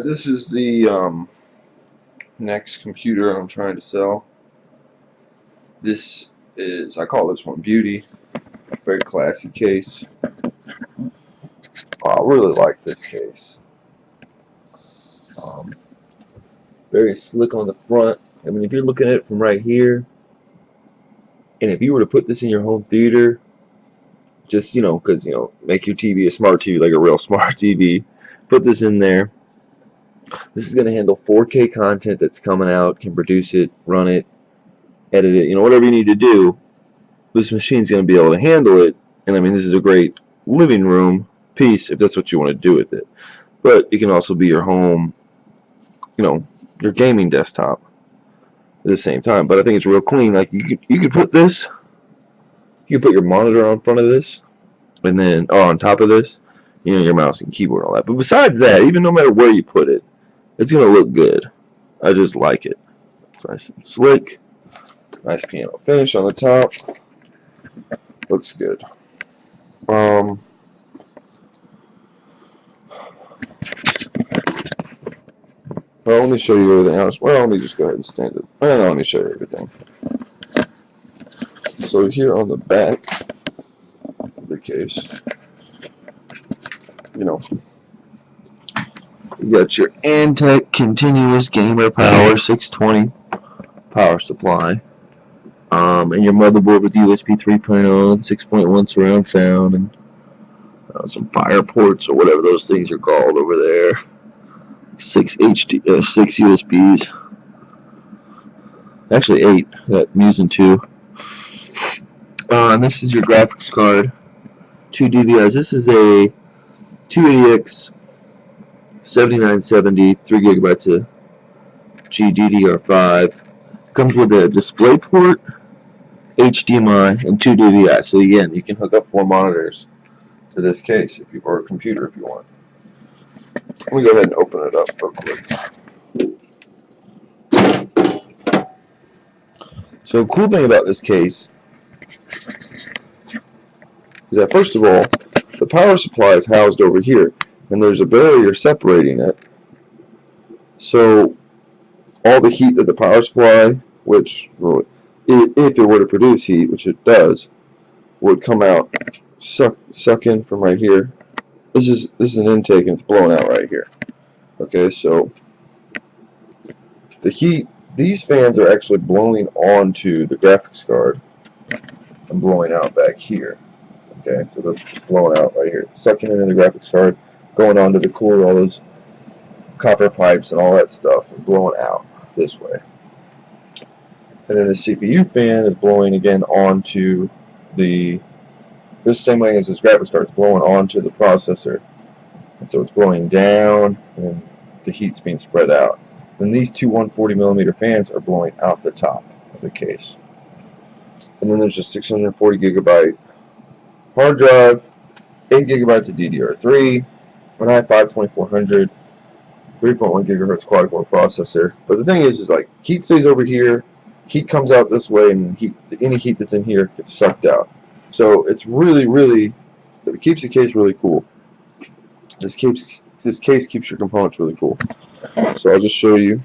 This is the next computer I'm trying to sell. This is, I call this one Beauty. Very classy case. I really like this case. Very slick on the front. I mean, if you're looking at it from right here, and if you were to put this in your home theater, just, because, make your TV a smart TV, like a real smart TV, put this in there. This is going to handle 4K content that's coming out, can produce it, run it, edit it, whatever you need to do. This machine's going to be able to handle it. And I mean, this is a great living room piece if that's what you want to do with it. But it can also be your home, your gaming desktop at the same time. But I think it's real clean. Like you could put this, you could put your monitor on front of this, and then on top of this, your mouse and keyboard and all that. But besides that, even no matter where you put it, it's going to look good. I just like it. It's nice and slick. Nice piano finish on the top. Looks good. Well, let me show you everything else. Well, let me just go ahead and stand it. Well, let me show you everything. So here on the back of the case, you got your Antec Continuous Gamer Power 620 power supply, and your motherboard with USB 3.0 and 6.1 surround sound, and some fire ports or whatever those things are called over there. 6 USBs. Actually 8. I'm using 2. And this is your graphics card. 2 DVRs. This is a 280X 7970, 3 gigabytes of GDDR5. Comes with a display port, HDMI, and 2 DVI. So again, you can hook up 4 monitors to this case or a computer if you want. Let me go ahead and open it up real quick. So the cool thing about this case is that, first of all, the power supply is housed over here, and there's a barrier separating it. So all the heat that the power supply, which if it were to produce heat, which it does, would come out, suck in from right here. This is an intake, and it's blowing out right here. Okay, so the heat, these fans are actually blowing onto the graphics card and blowing out back here. Okay, so this is blowing out right here. It's sucking into the graphics card, going onto the cooler, all those copper pipes and all that stuff, and blowing out this way. And then the CPU fan is blowing again onto this same way as this graphics card. It's blowing onto the processor. And so it's blowing down, and the heat's being spread out. And these two 140mm fans are blowing out the top of the case. And then there's a 640 gigabyte hard drive, 8 gigabytes of DDR3, an i5 2400, 3.1 gigahertz quad-core processor. But the thing is like heat stays over here, heat comes out this way, and any heat that's in here gets sucked out. So it's really, it keeps the case really cool. This case keeps your components really cool. So I'll just show you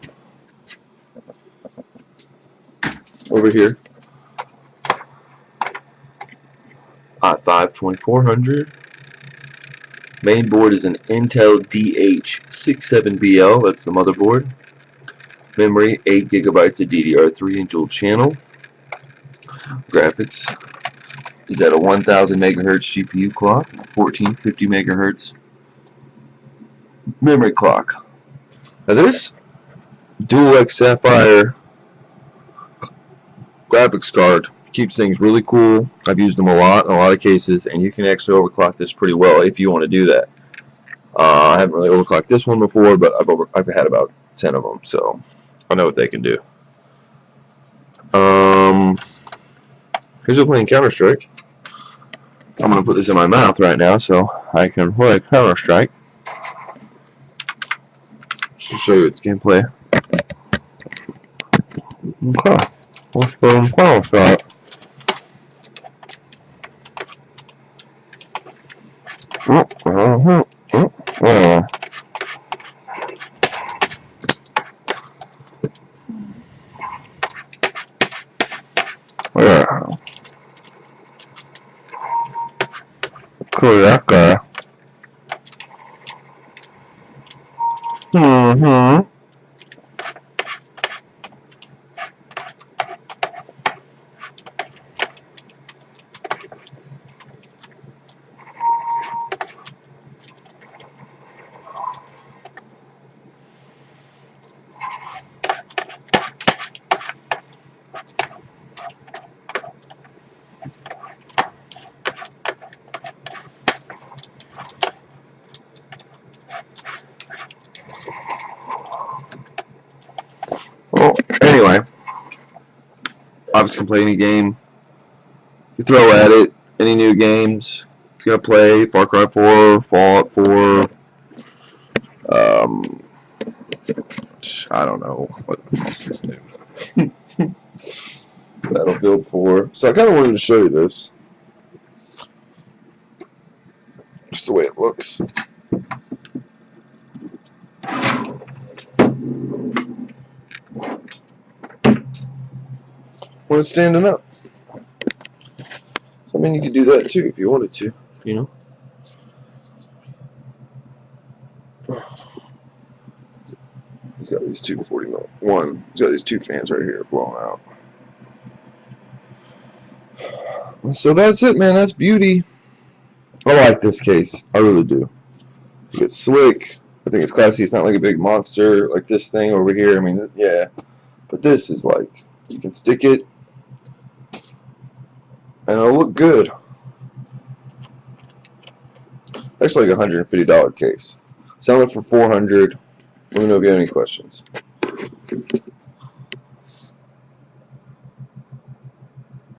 over here. i5 2400. Main board is an Intel DH67BL. That's the motherboard. Memory 8 gigabytes of DDR3 and dual channel. Graphics is at a 1000 megahertz GPU clock, 1450 megahertz memory clock. Now this DualX Sapphire graphics card keeps things really cool. I've used them a lot in a lot of cases, and you can actually overclock this pretty well if you want to do that. I haven't really overclocked this one before, but I've had about 10 of them, so I know what they can do. Here's a playing Counter-Strike. I'm going to put this in my mouth right now so I can play Counter-Strike. Just to show you its gameplay. Okay, let's go Counter-Strike. Oh, that guy. Mm-hmm. Well, anyway, obviously can play any game you throw at it. Any new games it's gonna play. Far Cry 4, Fallout 4. Um, I don't know what else is new. Battlefield 4. So I kind of wanted to show you this. Just the way it looks. When it's standing up. So, I mean, you could do that too if you wanted to, you know. He's got these 241. He's got these two fans right here blowing out. So that's it, man. That's beauty. I like this case. I really do. It's slick. I think it's classy. It's not like a big monster like this thing over here. I mean, yeah. But this is like, you can stick it and it'll look good. Actually, like $150 case. Selling it for $400. Let me know if you have any questions.